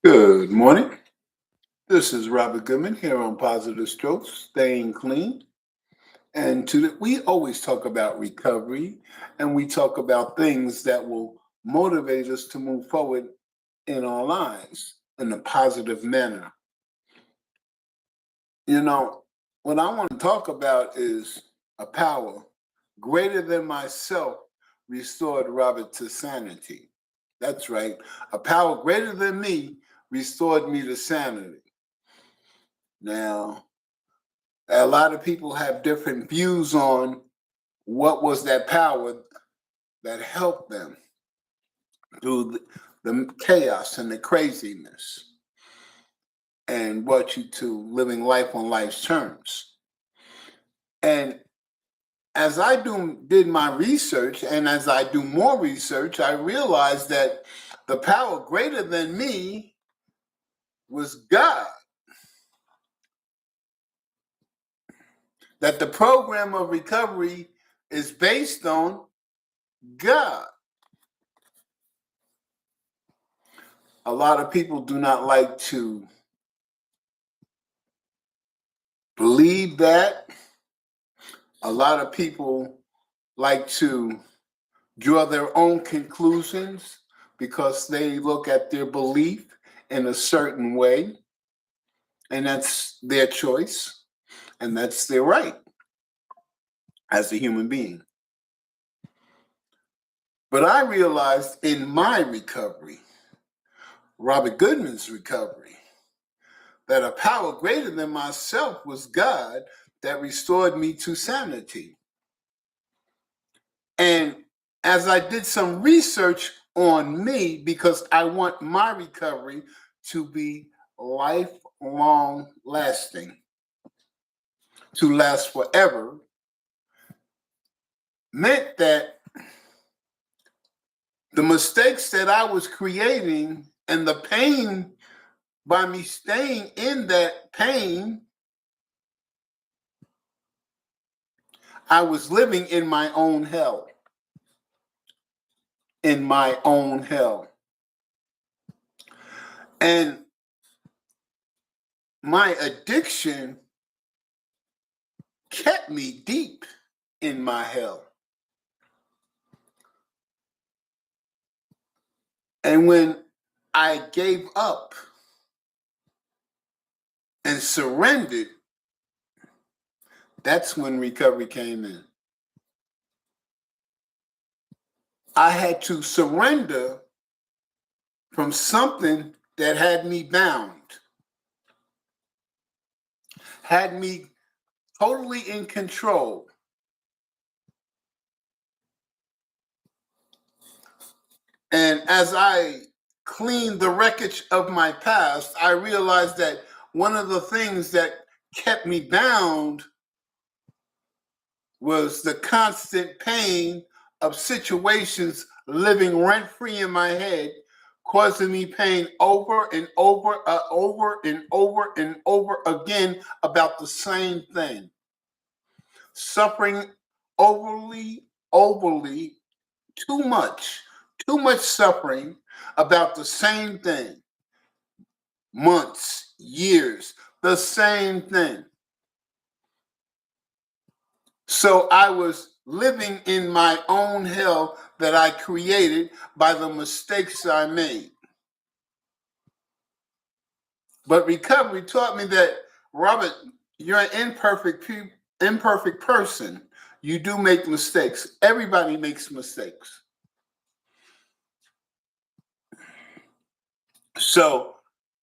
Good morning. This is Robert Goodman here on Positive Strokes, staying clean. And we always talk about recovery and we talk about things that will motivate us to move forward in our lives in a positive manner. You know, what I want to talk about is a power greater than myself restored Robert to sanity. That's right. A power greater than me restored me to sanity. Now, a lot of people have different views on what was that power that helped them through the chaos and the craziness and brought you to living life on life's terms. And as did my research, and as I do more research, I realized that the power greater than me was God. That the program of recovery is based on God. A lot of people do not like to believe that. A lot of people like to draw their own conclusions because they look at their belief in a certain way, and that's their choice, and that's their right as a human being. But I realized in my recovery, Robert Goodman's recovery, that a power greater than myself was God that restored me to sanity. And as I did some research on me, because I want my recovery to be lifelong lasting, to last forever, meant that the mistakes that I was creating and the pain by me staying in that pain, I was living in my own hell. In my own hell. And my addiction kept me deep in my hell. And when I gave up and surrendered, that's when recovery came in. I had to surrender from something that had me bound, had me totally in control. And as I cleaned the wreckage of my past, I realized that one of the things that kept me bound was the constant pain of situations living rent-free in my head, causing me pain over and over and over again about the same thing. Suffering overly, too much suffering about the same thing. Months, years, the same thing. So I was living in my own hell that I created by the mistakes I made. But recovery taught me that, Robert, you're an imperfect person. You do make mistakes. Everybody makes mistakes. So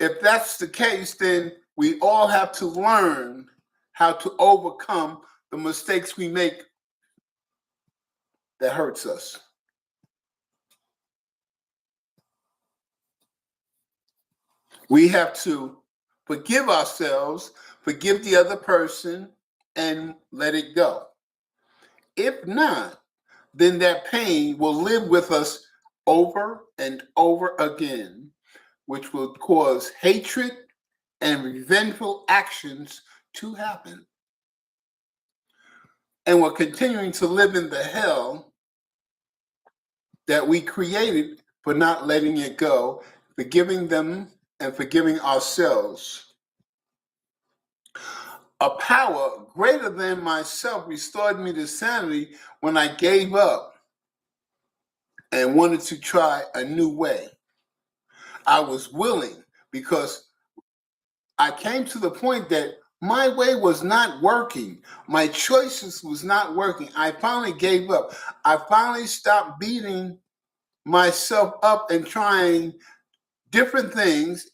if that's the case, then we all have to learn how to overcome the mistakes we make that hurts us. We have to forgive ourselves, forgive the other person, and let it go. If not, then that pain will live with us over and over again, which will cause hatred and revengeful actions to happen. And we're continuing to live in the hell that we created for not letting it go, forgiving them and forgiving ourselves. A power greater than myself restored me to sanity when I gave up and wanted to try a new way. I was willing because I came to the point that my way was not working. My choices was not working. I finally gave up. I finally stopped beating myself up and trying different things,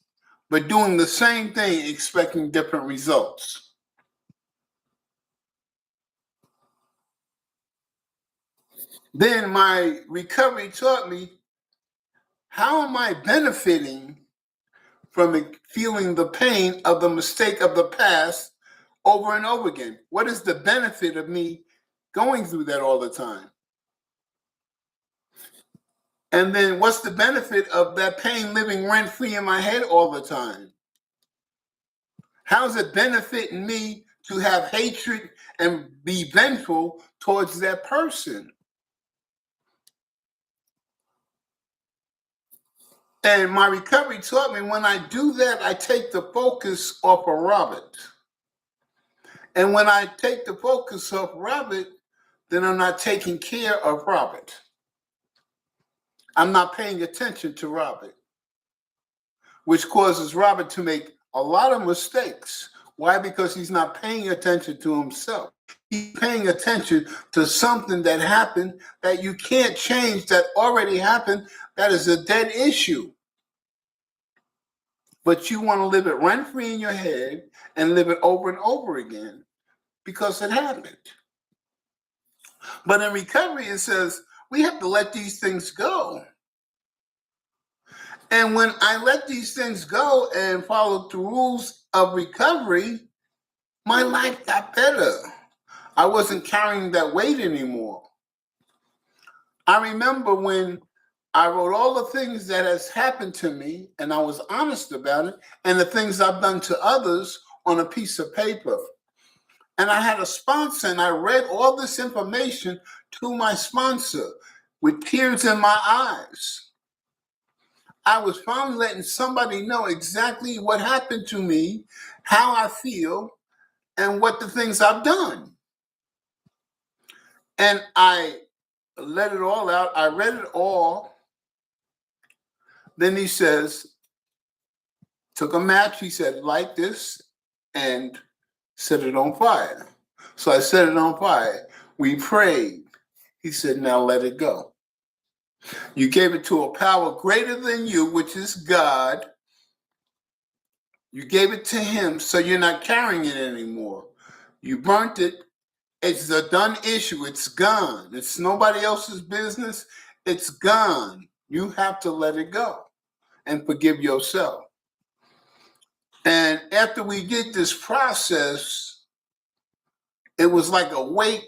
but doing the same thing, expecting different results. Then my recovery taught me, how am I benefiting from feeling the pain of the mistake of the past over and over again? What is the benefit of me going through that all the time? And then what's the benefit of that pain living rent free in my head all the time? How's it benefiting me to have hatred and be vengeful towards that person? And my recovery taught me, when I do that, I take the focus off of Robert. And when I take the focus off Robert, then I'm not taking care of Robert. I'm not paying attention to Robert, which causes Robert to make a lot of mistakes. Why? Because he's not paying attention to himself. He's paying attention to something that happened that you can't change, that already happened, that is a dead issue. But you want to live it rent-free in your head and live it over and over again because it happened. But in recovery, it says we have to let these things go. And when I let these things go and followed the rules of recovery, my life got better. I wasn't carrying that weight anymore. I remember when I wrote all the things that has happened to me, and I was honest about it, and the things I've done to others on a piece of paper. And I had a sponsor, and I read all this information to my sponsor with tears in my eyes. I was finally letting somebody know exactly what happened to me, how I feel, and what the things I've done. And I let it all out. I read it all. Then he says, took a match, he said, light this and set it on fire. So I set it on fire. We prayed. He said, now let it go. You gave it to a power greater than you, which is God. You gave it to him, so you're not carrying it anymore. You burnt it. It's a done issue. It's gone. It's nobody else's business. It's gone. You have to let it go and forgive yourself. And after we did this process, it was like a weight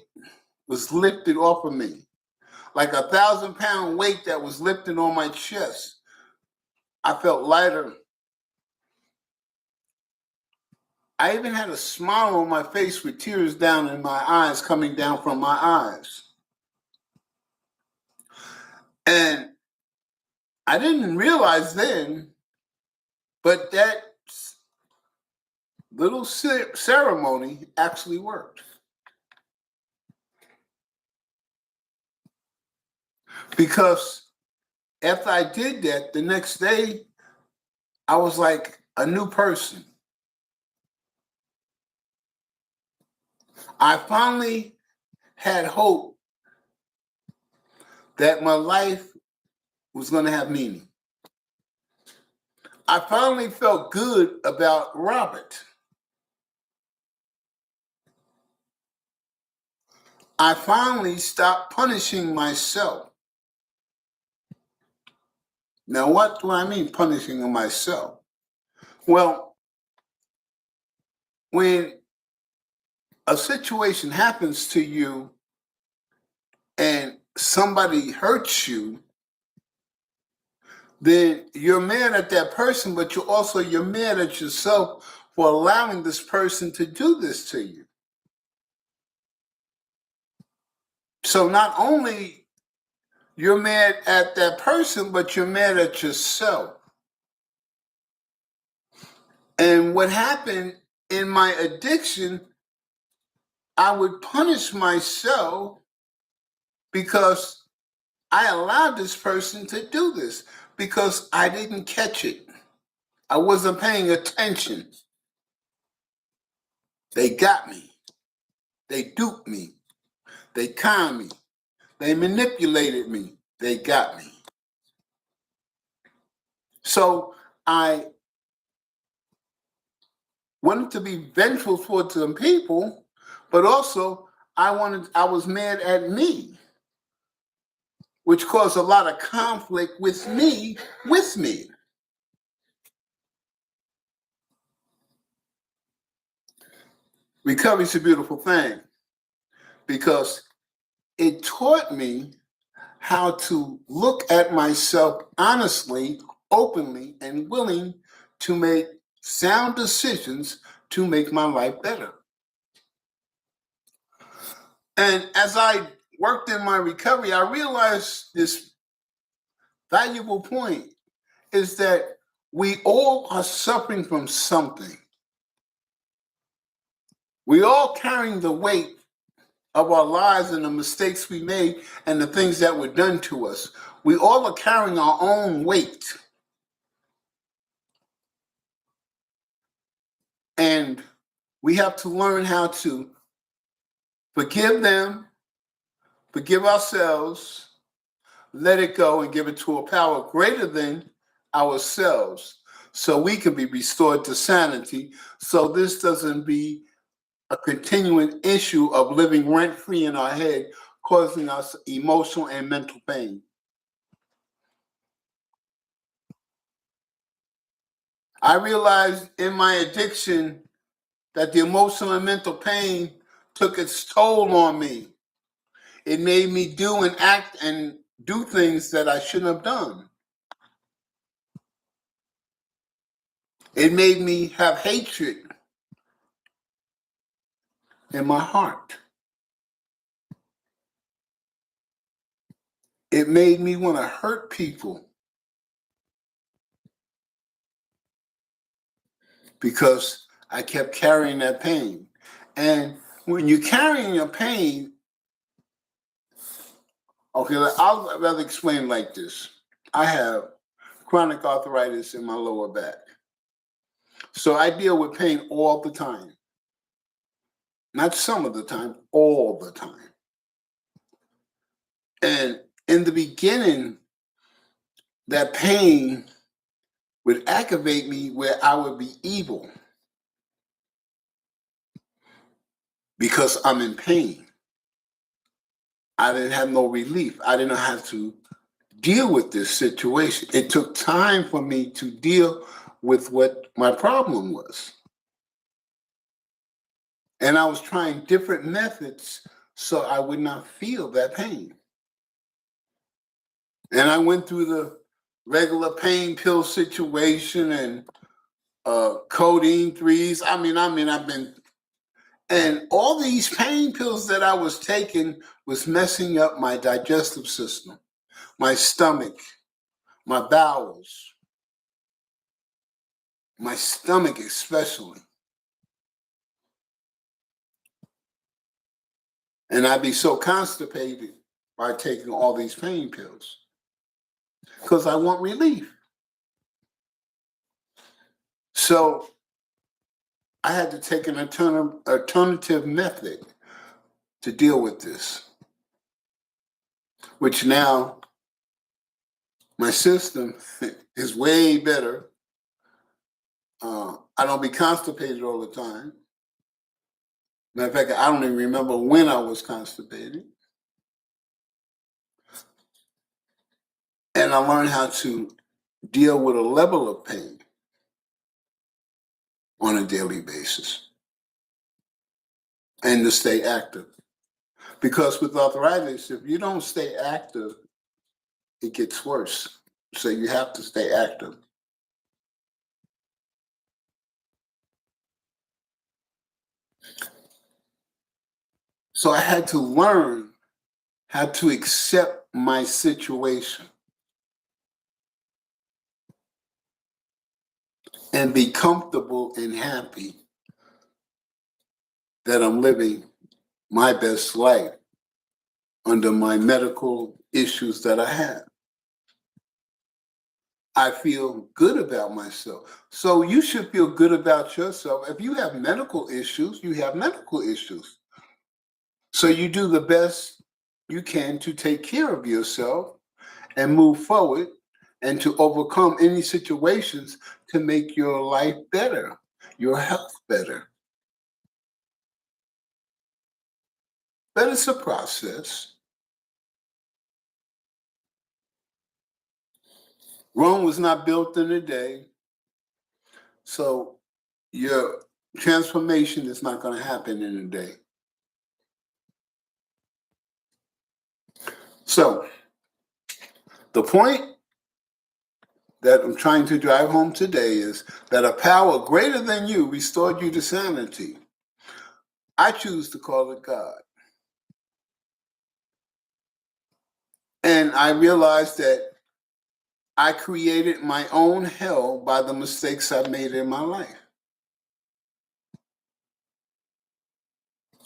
was lifted off of me, like 1,000-pound weight that was lifted on my chest. I felt lighter. I even had a smile on my face with tears down in my eyes, coming down from my eyes. And I didn't realize then, but that little ceremony actually worked. Because after I did that, the next day, I was like a new person. I finally had hope that my life was going to have meaning. I finally felt good about Robert. I finally stopped punishing myself. Now, what do I mean punishing myself? Well, when a situation happens to you and somebody hurts you, then you're mad at that person, but you're mad at yourself for allowing this person to do this to you. So not only you're mad at that person, but you're mad at yourself. And what happened in my addiction, I would punish myself because I allowed this person to do this because I didn't catch it. I wasn't paying attention. They got me. They duped me. They conned me. They manipulated me. They got me. So I wanted to be vengeful towards some people, but also I was mad at me, which caused a lot of conflict with me. Recovery is a beautiful thing because it taught me how to look at myself honestly, openly, and willing to make sound decisions to make my life better. And as I worked in my recovery, I realized this valuable point is that we all are suffering from something. We all carrying the weight of our lives and the mistakes we made and the things that were done to us. We all are carrying our own weight. And we have to learn how to forgive them, forgive ourselves, let it go, and give it to a power greater than ourselves so we can be restored to sanity, so this doesn't be a continuing issue of living rent-free in our head, causing us emotional and mental pain. I realized in my addiction that the emotional and mental pain took its toll on me. It made me do and act and do things that I shouldn't have done. It made me have hatred in my heart. It made me want to hurt people because I kept carrying that pain. And when you're carrying your pain, okay, I'll rather explain like this. I have chronic arthritis in my lower back. So I deal with pain all the time. Not some of the time, all the time. And in the beginning, that pain would aggravate me where I would be evil because I'm in pain. I didn't have no relief. I didn't know how to deal with this situation. It took time for me to deal with what my problem was. And I was trying different methods so I would not feel that pain. And I went through the regular pain pill situation and codeine threes. I've been, and all these pain pills that I was taking was messing up my digestive system, my stomach, my bowels, my stomach especially. And I'd be so constipated by taking all these pain pills because I want relief. So I had to take an alternative method to deal with this, which now my system is way better. I don't be constipated all the time. Matter of fact, I don't even remember when I was constipated. And I learned how to deal with a level of pain on a daily basis and to stay active. Because with arthritis, if you don't stay active, it gets worse. So you have to stay active. So I had to learn how to accept my situation. and be comfortable and happy that I'm living my best life under my medical issues that I have. I feel good about myself. So you should feel good about yourself. If you have medical issues, you have medical issues. So you do the best you can to take care of yourself and move forward and to overcome any situations to make your life better, your health better. But it's a process. Rome was not built in a day. So your transformation is not going to happen in a day. So the point that I'm trying to drive home today is that a power greater than you restored you to sanity. I choose to call it God. And I realized that I created my own hell by the mistakes I made in my life.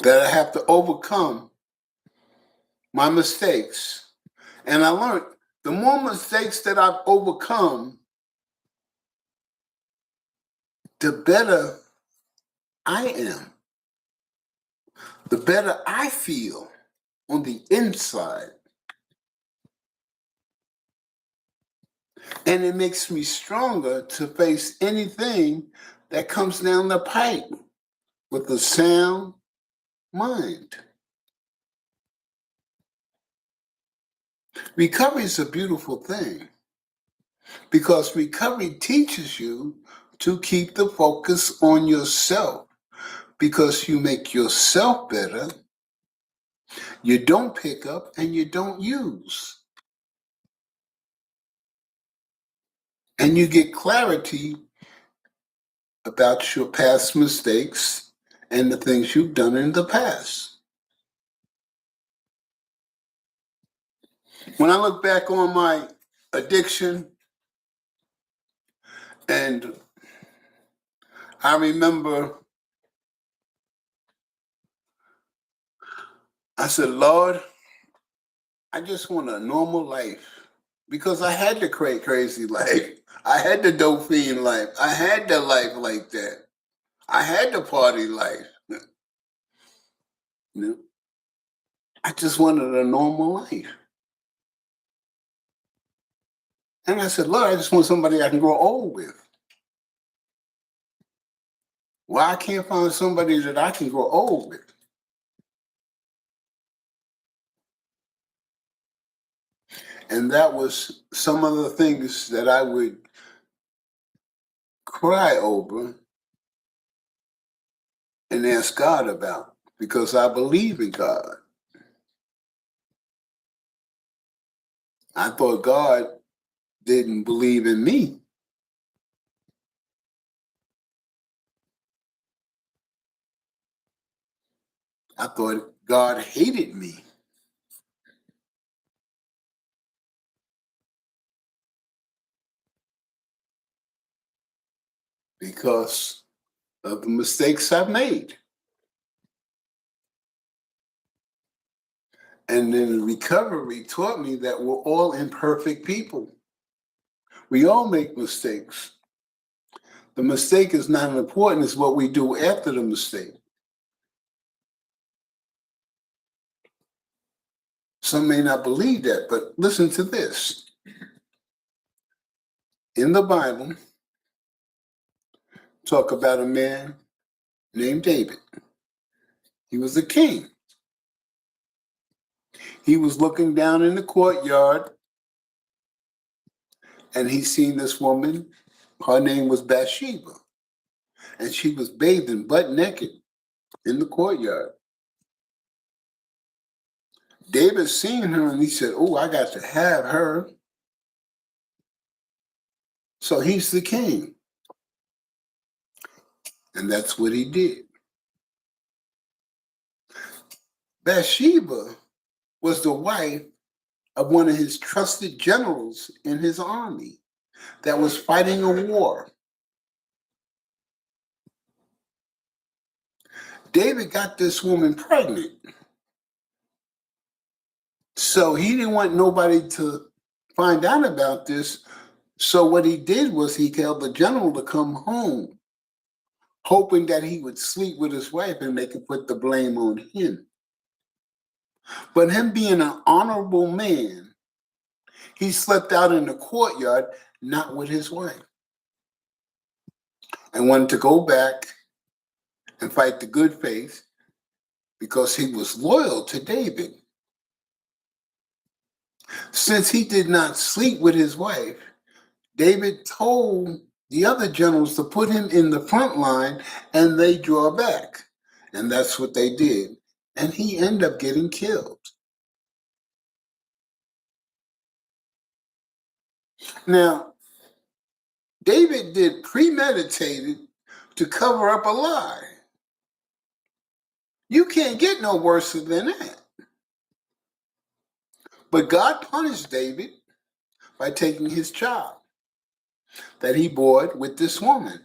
That I have to overcome my mistakes. And I learned the more mistakes that I've overcome, the better I am, the better I feel on the inside. And it makes me stronger to face anything that comes down the pipe with a sound mind. Recovery is a beautiful thing because recovery teaches you to keep the focus on yourself because you make yourself better. You don't pick up and you don't use. And you get clarity about your past mistakes and the things you've done in the past. When I look back on my addiction, and I remember I said, Lord, I just want a normal life because I had the crazy life. I had the dope fiend life. I had the life like that. I had the party life. You know? I just wanted a normal life. And I said, Lord, I just want somebody I can grow old with. Why I can't find somebody that I can grow old with? And that was some of the things that I would cry over and ask God about because I believe in God. I thought God didn't believe in me. I thought God hated me. Because of the mistakes I've made. And then recovery taught me that we're all imperfect people. We all make mistakes. The mistake is not important, it's what we do after the mistake. Some may not believe that, but listen to this. In the Bible, talk about a man named David. He was a king. He was looking down in the courtyard and he seen this woman. Her name was Bathsheba. And she was bathing butt naked in the courtyard. David seen her and he said, oh, I got to have her. So he's the king. And that's what he did. Bathsheba was the wife of one of his trusted generals in his army that was fighting a war. David got this woman pregnant. So he didn't want nobody to find out about this. So what he did was he told the general to come home, hoping that he would sleep with his wife and they could put the blame on him. But him being an honorable man, he slept out in the courtyard, not with his wife, and wanted to go back and fight the good faith because he was loyal to David. Since he did not sleep with his wife, David told the other generals to put him in the front line and they draw back. And that's what they did. And he ended up getting killed. Now, David did premeditated to cover up a lie. You can't get no worse than that. But God punished David by taking his child that he bore with this woman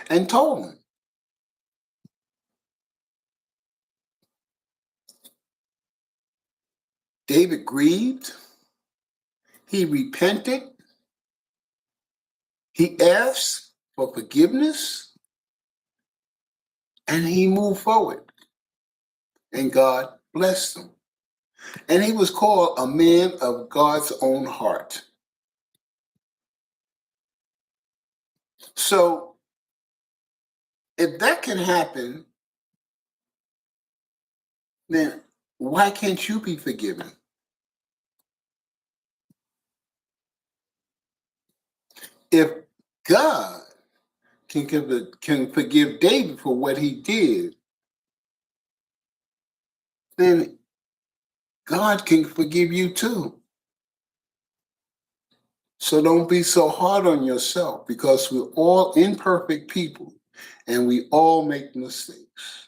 and told him. David grieved, he repented, he asked for forgiveness, and he moved forward. And God blessed him. And he was called a man of God's own heart. So, if that can happen, then why can't you be forgiven? If God can forgive David for what he did, then God can forgive you too. So don't be so hard on yourself, because we're all imperfect people and we all make mistakes.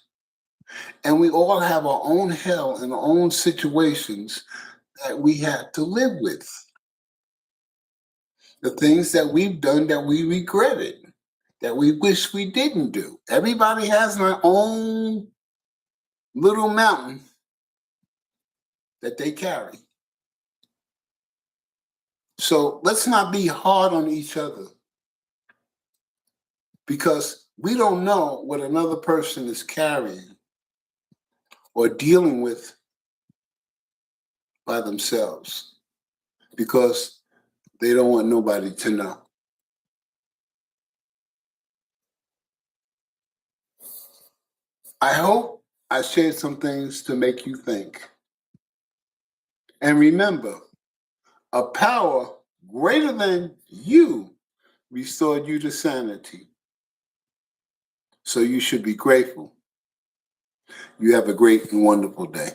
And we all have our own hell and our own situations that we have to live with. The things that we've done that we regretted, that we wish we didn't do. Everybody has their own little mountain that they carry. So let's not be hard on each other, because we don't know what another person is carrying or dealing with by themselves, because they don't want nobody to know. I hope I shared some things to make you think. And remember, a power greater than you restored you to sanity. So you should be grateful. You have a great and wonderful day.